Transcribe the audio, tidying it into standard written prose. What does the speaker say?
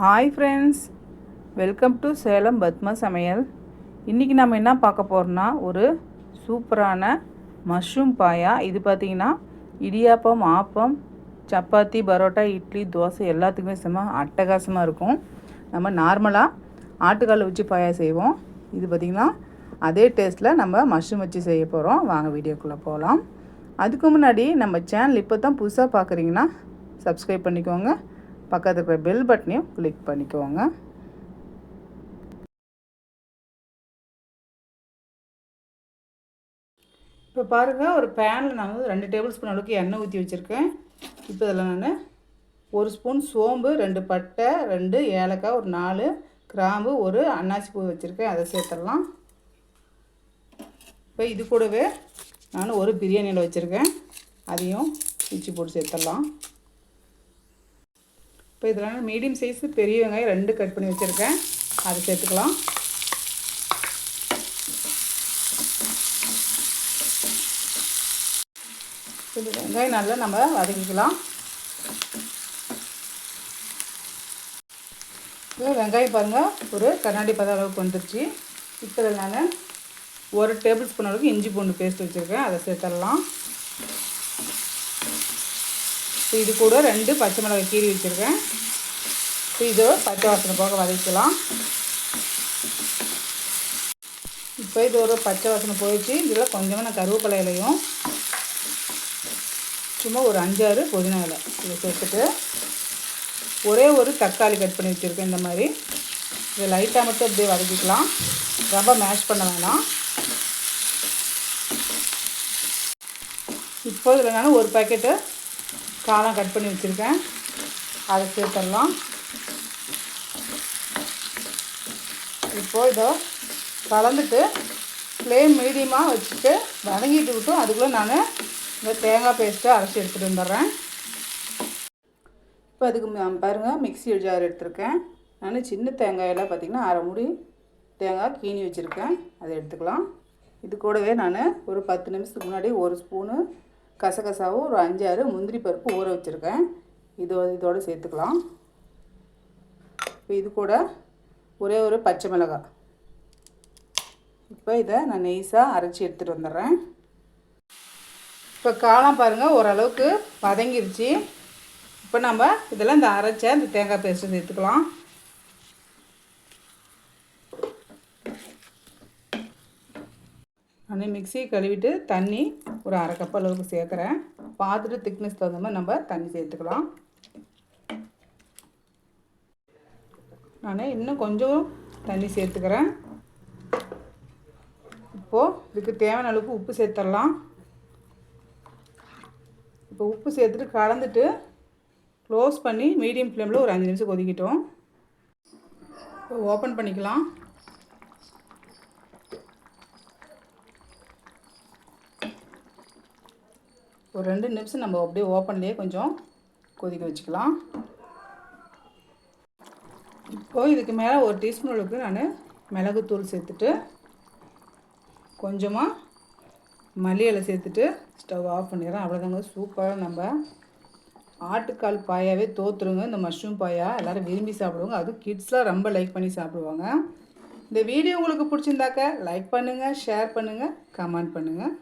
Hi friends, welcome to Salem Padma சமையல். இன்றைக்கி நம்ம என்ன பார்க்க போகிறோம்னா ஒரு சூப்பரான மஷ்ரூம் பாயா. இது பார்த்திங்கன்னா இடியாப்பம், ஆப்பம், சப்பாத்தி, பரோட்டா, இட்லி, தோசை எல்லாத்துக்குமே செம்ம அட்டகாசமாக இருக்கும். நம்ம நார்மலாக ஆட்டுக்கால் வச்சு பாயா செய்வோம். இது பார்த்திங்கன்னா அதே டேஸ்ட்டில் நம்ம மஷ்ரூம் வச்சு செய்ய போகிறோம். வாங்க வீடியோக்குள்ளே போகலாம். அதுக்கு முன்னாடி நம்ம சேனல் இப்போ தான் புதுசாக பார்க்குறீங்கன்னா சப்ஸ்கிரைப் பண்ணிக்கோங்க. பக்கத்தில் இருக்கிற பெல் பட்டனையும் கிளிக் பண்ணிக்கோங்க. இப்போ பாருங்கள், ஒரு பேனில் நான் 2 டேபிள் ஸ்பூன் அளவுக்கு எண்ணெய் ஊற்றி வச்சுருக்கேன். இப்போ இதில் நான் 1 ஸ்பூன் சோம்பு, 2 பட்டை, 2 ஏலக்காய், ஒரு 4 கிராம்பு, ஒரு அன்னாசி பூ வச்சுருக்கேன். அதை சேர்த்துடலாம். இப்போ இது கூடவே நான் ஒரு பிரியாணி இலை வச்சுருக்கேன். அதையும் பிச்சு போட்டு சேர்த்துடலாம். இப்போ இதில் மீடியம் சைஸு பெரிய வெங்காயம் 2 கட் பண்ணி வச்சுருக்கேன். அதை சேர்த்துக்கலாம். இந்த வெங்காயம் நல்லா நம்ம வதக்கிக்கலாம். இப்போ வெங்காயம் பாருங்கள், ஒரு கண்ணாடி பதம் அளவுக்கு வந்துருச்சு. இப்போ இதில் நான் 1 டேபிள் ஸ்பூன் அளவுக்கு இஞ்சி பூண்டு பேஸ்ட் வச்சுருக்கேன். அதை சேர்த்துடலாம். இப்போ இது கூட 2 பச்சை மிளகாய் கீரி வச்சுருக்கேன். இப்போ இது பச்சை வாசனை போக வதக்கலாம். இப்போ இது ஒரு பச்சை வாசனை போயிடுச்சு. இதில் கொஞ்சமாக நான் கருவேப்பிலை இலையும் சும்மா ஒரு 5-6 புதினா இலை இதை சேர்த்துட்டு ஒரே ஒரு தக்காளி கட் பண்ணி வச்சுருக்கேன். இந்த மாதிரி இதை லைட்டாக மட்டும் அப்படியே வதக்கிக்கலாம். ரொம்ப மேஷ் பண்ண வேணாம். இப்போ இதில் நான் ஒரு பாக்கெட்டு காளான் கட் பண்ணி வச்சுருக்கேன். அதை சேர்த்துடலாம். இப்போது இதை கலந்துட்டு ஃப்ளேம் மீடியமாக வச்சுட்டு வதங்கிட்டு விட்டும் அதுக்குள்ளே நான் இந்த தேங்காய் பேஸ்ட்டை அரைச்சி எடுத்துகிட்டு வந்துடுறேன். இப்போ அதுக்கு பாருங்கள், மிக்ஸி ஜார் எடுத்துருக்கேன். நான் சின்ன தேங்காயெல்லாம் பார்த்திங்கன்னா 1/2 மூடி தேங்காய் கீனி வச்சுருக்கேன். அதை எடுத்துக்கலாம். இது கூடவே நான் ஒரு 10 நிமிஷத்துக்கு முன்னாடி 1 ஸ்பூனு கசகசாவும் ஒரு 5-6 முந்திரி பருப்பு ஊற வச்சுருக்கேன். இதோடு சேர்த்துக்கலாம். இப்போ இது கூட ஒரே ஒரு பச்சை மிளகாய். இப்போ இதை நான் நெய்ஸாக அரைச்சி எடுத்துகிட்டு வந்துடுறேன். இப்போ காளான் பாருங்கள் ஓரளவுக்கு வதங்கிருச்சு. இப்போ நம்ம இதெல்லாம் இந்த அரைச்ச இந்த தேங்காய் பேஸ்ட்டு சேர்த்துக்கலாம். நான் மிக்ஸியை கழுவிட்டு தண்ணி ஒரு 1/2 கப் அளவுக்கு சேர்க்குறேன். பார்த்துட்டு திக்னஸ் தகுந்த மாதிரி நம்ம தண்ணி சேர்த்துக்கலாம். நான் இன்னும் கொஞ்சம் தண்ணி சேர்த்துக்கிறேன். இப்போது இதுக்கு தேவையான அளவுக்கு உப்பு சேர்த்துடலாம். இப்போ உப்பு சேர்த்துட்டு கலந்துட்டு க்ளோஸ் பண்ணி மீடியம் ஃப்ளேமில் ஒரு 5 நிமிஷம் கொதிக்கிட்டோம். இப்போ ஓப்பன் பண்ணிக்கலாம். ஒரு 2 நிமிஷம் நம்ம அப்படியே ஓப்பன்லேயே கொஞ்சம் கொதிக்க வச்சுக்கலாம். இப்போது இதுக்கு மேலே ஒரு டீஸ்பூன் அளவுக்கு நான் மிளகுத்தூள் சேர்த்துட்டு கொஞ்சமாக மல்லி இலை சேர்த்துட்டு ஸ்டவ் ஆஃப் பண்ணிடுறேன். அவ்வளோதாங்க, சூப்பராக நம்ம ஆட்டுக்கால் பாயாவே தோற்றுருங்க. இந்த மஷ்ரூம் பாயா எல்லோரும் விரும்பி சாப்பிடுவாங்க. அதுவும் கிட்ஸ்லாம் ரொம்ப லைக் பண்ணி சாப்பிடுவாங்க. இந்த வீடியோ உங்களுக்கு பிடிச்சிருந்தாக்க லைக் பண்ணுங்கள், ஷேர் பண்ணுங்கள், கமெண்ட் பண்ணுங்கள்.